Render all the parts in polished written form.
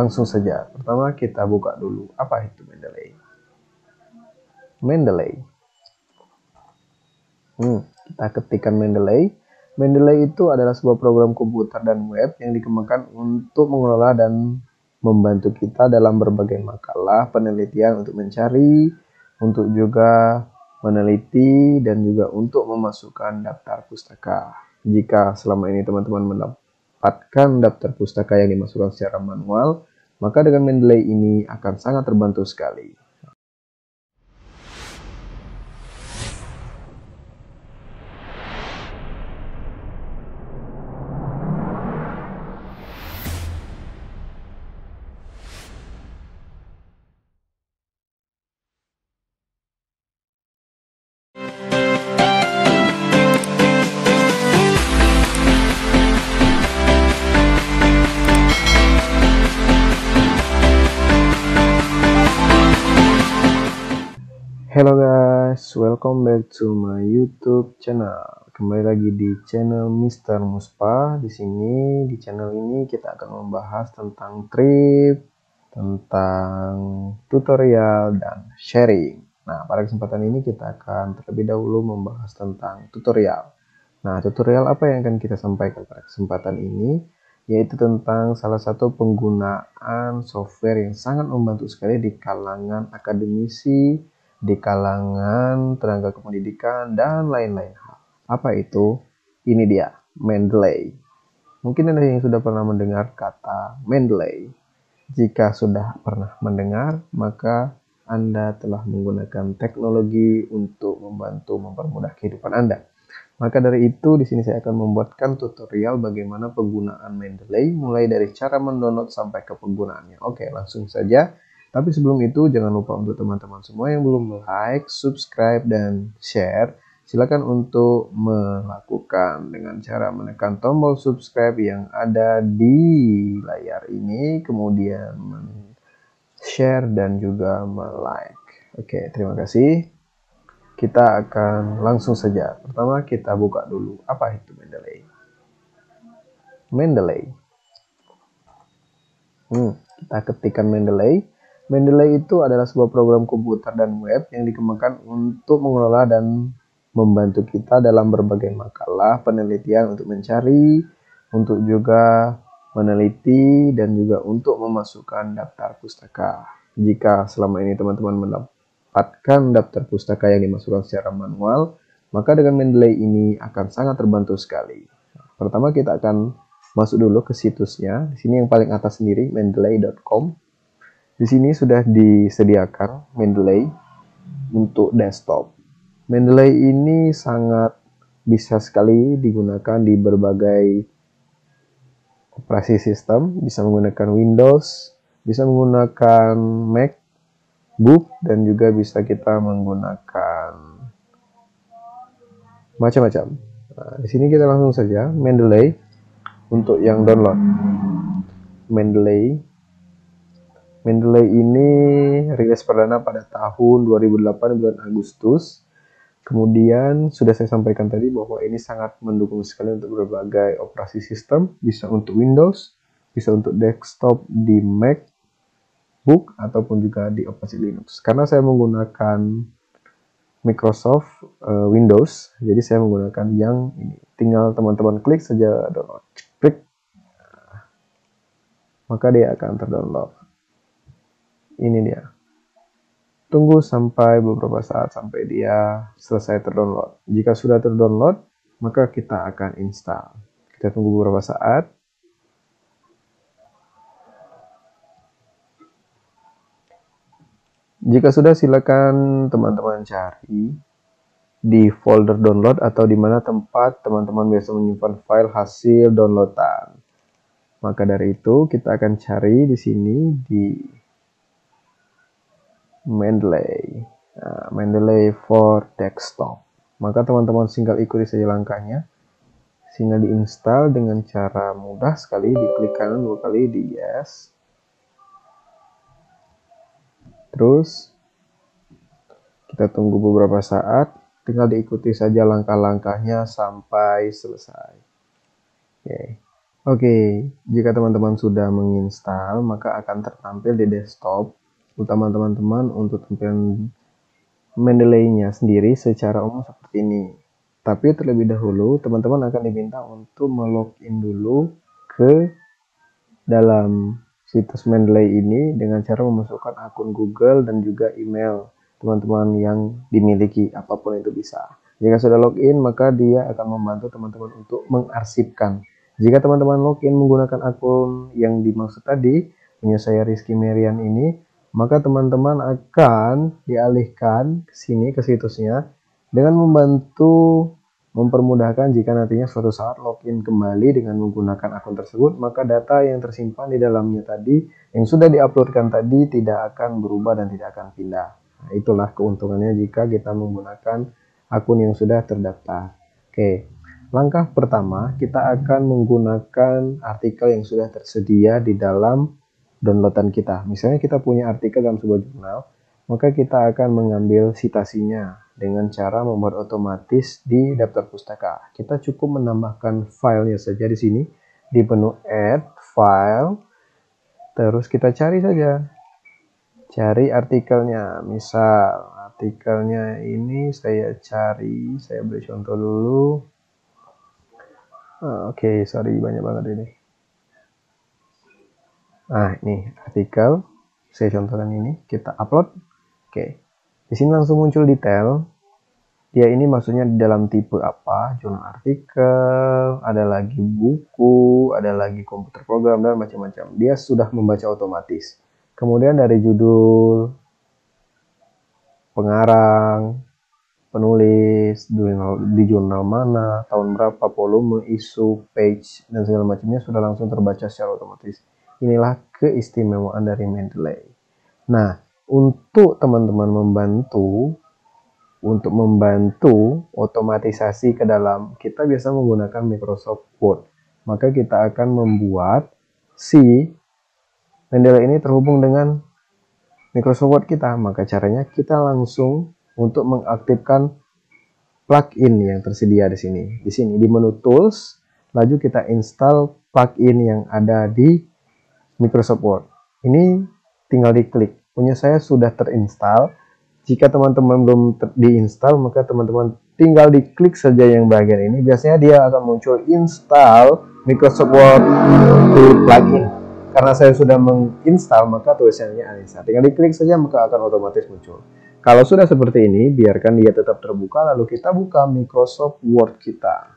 Langsung saja. Pertama kita buka dulu apa itu Mendeley. Mendeley. Kita ketikkan Mendeley. Mendeley itu adalah sebuah program komputer dan web yang dikembangkan untuk mengelola dan membantu kita dalam berbagai makalah penelitian untuk mencari, untuk juga meneliti, dan juga untuk memasukkan daftar pustaka. Jika selama ini teman-teman mendapatkan daftar pustaka yang dimasukkan secara manual, maka dengan Mendeley ini akan sangat terbantu sekali. Hello guys, welcome back to my YouTube channel. Kembali lagi di channel Mr. Muspa. Di sini di channel ini kita akan membahas tentang trip, tentang tutorial dan sharing. Nah, pada kesempatan ini kita akan terlebih dahulu membahas tentang tutorial. Nah, tutorial apa yang akan kita sampaikan pada kesempatan ini? Yaitu tentang salah satu penggunaan software yang sangat membantu sekali di kalangan akademisi, di kalangan tenaga kependidikan, dan lain-lain hal. Apa itu? Ini dia, Mendeley. Mungkin Anda yang sudah pernah mendengar kata Mendeley. Jika sudah pernah mendengar, maka Anda telah menggunakan teknologi untuk membantu mempermudah kehidupan Anda. Maka dari itu, di sini saya akan membuatkan tutorial bagaimana penggunaan Mendeley, mulai dari cara mendownload sampai ke penggunaannya. Oke, langsung saja. Tapi sebelum itu, jangan lupa untuk teman-teman semua yang belum like, subscribe, dan share, silakan untuk melakukan dengan cara menekan tombol subscribe yang ada di layar ini, kemudian share dan juga like. Oke, terima kasih. Kita akan langsung saja. Pertama kita buka dulu apa itu Mendeley. Mendeley. Kita ketikkan Mendeley. Mendeley itu adalah sebuah program komputer dan web yang dikembangkan untuk mengelola dan membantu kita dalam berbagai makalah penelitian untuk mencari, untuk juga meneliti, dan juga untuk memasukkan daftar pustaka. Jika selama ini teman-teman mendapatkan daftar pustaka yang dimasukkan secara manual, maka dengan Mendeley ini akan sangat terbantu sekali. Pertama kita akan masuk dulu ke situsnya. Di sini yang paling atas sendiri, mendeley.com. Di sini sudah disediakan Mendeley untuk desktop. Mendeley ini sangat bisa sekali digunakan di berbagai operasi sistem, bisa menggunakan Windows, bisa menggunakan MacBook, dan juga bisa kita menggunakan macam-macam. Nah, di sini kita langsung saja Mendeley untuk yang download. Mendeley ini rilis perdana pada tahun 2008 bulan Agustus. Kemudian sudah saya sampaikan tadi bahwa ini sangat mendukung sekali untuk berbagai operasi sistem, bisa untuk Windows, bisa untuk desktop di MacBook, ataupun juga di operasi Linux. Karena saya menggunakan Microsoft Windows, jadi saya menggunakan yang ini. Tinggal teman-teman klik saja download, klik, maka dia akan terdownload. Ini dia. Tunggu sampai beberapa saat sampai dia selesai terdownload. Jika sudah terdownload, maka kita akan install. Kita tunggu beberapa saat. Jika sudah, silakan teman-teman cari di folder download atau di mana tempat teman-teman biasa menyimpan file hasil downloadan. Maka dari itu kita akan cari di sini di Mendeley. Nah, Mendeley for desktop. Maka teman-teman tinggal ikuti saja langkahnya. Sehingga diinstal dengan cara mudah sekali, diklik kanan 2 kali di yes. Terus kita tunggu beberapa saat, tinggal diikuti saja langkah-langkahnya sampai selesai. Oke. Oke, jika teman-teman sudah menginstal, maka akan tertampil di desktop utama teman-teman untuk tampilan Mendeley-nya sendiri secara umum seperti ini. Tapi terlebih dahulu, teman-teman akan diminta untuk melogin dulu ke dalam situs Mendeley ini dengan cara memasukkan akun Google dan juga email teman-teman yang dimiliki, apapun itu bisa. Jika sudah login, maka dia akan membantu teman-teman untuk mengarsipkan. Jika teman-teman login menggunakan akun yang dimaksud tadi, punya saya Rizky Merian ini, maka teman-teman akan dialihkan ke sini, ke situsnya, dengan membantu mempermudahkan jika nantinya suatu saat login kembali dengan menggunakan akun tersebut, maka data yang tersimpan di dalamnya tadi, yang sudah diuploadkan tadi, tidak akan berubah dan tidak akan pindah. Nah, itulah keuntungannya jika kita menggunakan akun yang sudah terdaftar. Oke, langkah pertama, kita akan menggunakan artikel yang sudah tersedia di dalam downloadan kita. Misalnya kita punya artikel dalam sebuah jurnal, maka kita akan mengambil citasinya dengan cara membuat otomatis di daftar pustaka. Kita cukup menambahkan filenya saja di sini di menu add file, terus kita cari saja, cari artikelnya. Misal artikelnya ini saya cari, saya beri contoh dulu. Oke, sorry banyak banget ini. Nah, ini artikel saya contohkan ini, kita upload. Oke, di sini langsung muncul detail. Dia ini maksudnya di dalam tipe apa, jurnal artikel, ada lagi buku, ada lagi komputer program, dan macam-macam. Dia sudah membaca otomatis. Kemudian dari judul, pengarang, penulis, di jurnal mana, tahun berapa, volume, isu, page, dan segala macamnya sudah langsung terbaca secara otomatis. Inilah keistimewaan dari Mendeley. Nah, untuk teman-teman membantu otomatisasi ke dalam, kita biasa menggunakan Microsoft Word. Maka kita akan membuat si Mendeley ini terhubung dengan Microsoft Word kita. Maka caranya kita langsung untuk mengaktifkan plugin yang tersedia di sini. Di sini di menu Tools, lalu kita install plugin yang ada di Microsoft Word. Ini tinggal diklik. Punya saya sudah terinstall. Jika teman-teman belum diinstal, maka teman-teman tinggal diklik saja yang bagian ini. Biasanya dia akan muncul install Microsoft Word to plugin. Karena saya sudah menginstal, maka tulisannya uninstall. Tinggal diklik saja, maka akan otomatis muncul. Kalau sudah seperti ini, biarkan dia tetap terbuka, lalu kita buka Microsoft Word kita.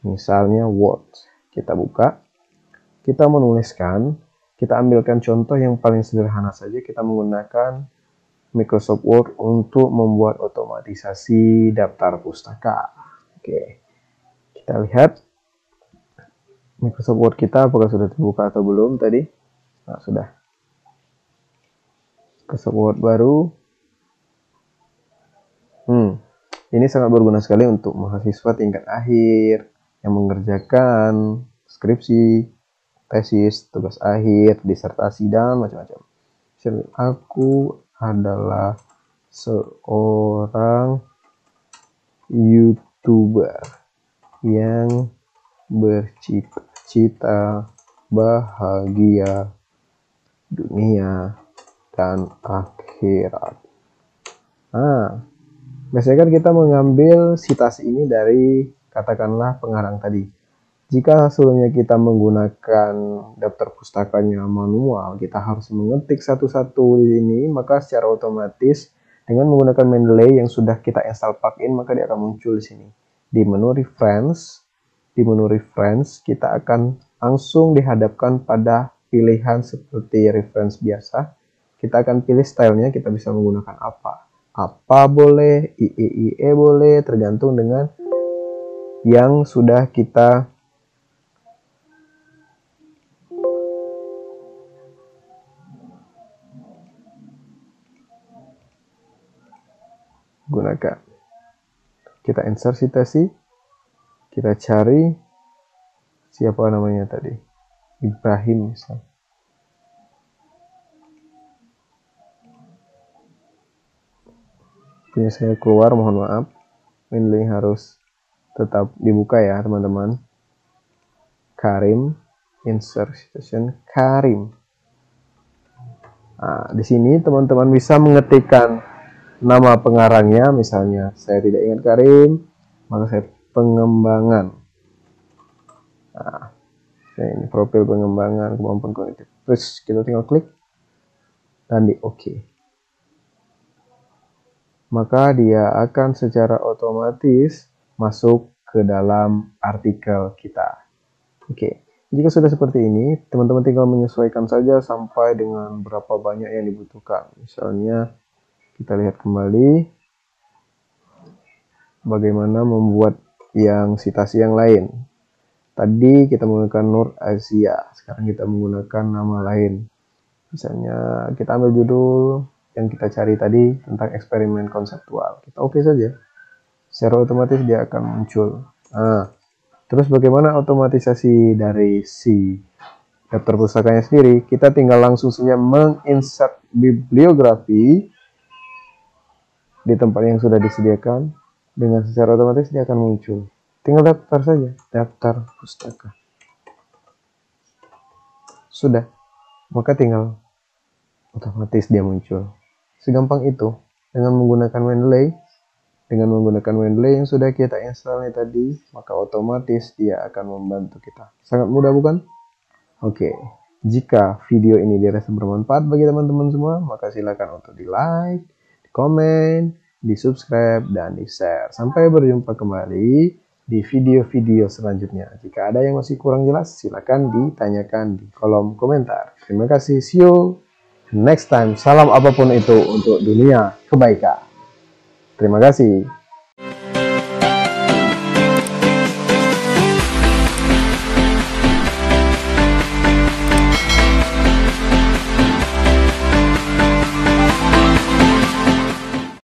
Misalnya Word. Kita buka, kita menuliskan, kita ambilkan contoh yang paling sederhana saja, kita menggunakan Microsoft Word untuk membuat otomatisasi daftar pustaka. Oke, kita lihat Microsoft Word kita apakah sudah terbuka atau belum tadi. Nah, sudah. Microsoft Word baru. Ini sangat berguna sekali untuk mahasiswa tingkat akhir yang mengerjakan skripsi, tesis, tugas akhir, disertasi, dan macam-macam. Aku adalah seorang YouTuber yang bercita-cita bahagia dunia dan akhirat. Biasanya kan kita mengambil citasi ini dari katakanlah pengarang tadi. Jika sebelumnya kita menggunakan daftar pustakanya manual, kita harus mengetik satu-satu di sini, maka secara otomatis dengan menggunakan Mendeley yang sudah kita install plugin, maka dia akan muncul di sini. Di menu reference, kita akan langsung dihadapkan pada pilihan seperti reference biasa. Kita akan pilih stylenya, kita bisa menggunakan apa boleh, IE boleh, tergantung dengan yang sudah kita gunakan. Kita insert citasi, kita cari siapa namanya tadi, Ibrahim misal. Punya saya keluar, mohon maaf. Mendeley harus tetap dibuka ya teman-teman. Karim, insert citation Karim. Nah, di sini teman-teman bisa mengetikkan nama pengarangnya, misalnya saya tidak ingat Karim, maka saya pengembangan. Nah, ini profil pengembangan kemampuan kognitif. Terus kita tinggal klik dan di OK. Maka dia akan secara otomatis masuk ke dalam artikel kita. Oke. Jika sudah seperti ini, teman-teman tinggal menyesuaikan saja sampai dengan berapa banyak yang dibutuhkan. Misalnya, kita lihat kembali bagaimana membuat yang citasi yang lain. Tadi kita menggunakan Nur Asia, sekarang kita menggunakan nama lain. Misalnya, kita ambil judul yang kita cari tadi tentang eksperimen konseptual. Kita oke saja. Secara otomatis dia akan muncul. Nah, terus bagaimana otomatisasi dari si daftar pustakanya sendiri? Kita tinggal langsung saja menginsert bibliografi di tempat yang sudah disediakan. Dengan secara otomatis dia akan muncul. Tinggal daftar saja, daftar pustaka. Sudah, maka tinggal otomatis dia muncul. Segampang itu dengan menggunakan Mendeley. Dengan menggunakan Mendeley yang sudah kita install tadi, maka otomatis dia akan membantu kita. Sangat mudah bukan? Oke, jika video ini dirasa bermanfaat bagi teman-teman semua, maka silakan untuk di like, di komen, di subscribe, dan di share. Sampai berjumpa kembali di video-video selanjutnya. Jika ada yang masih kurang jelas, silakan ditanyakan di kolom komentar. Terima kasih, see you next time. Salam apapun itu untuk dunia kebaikan. Terima kasih.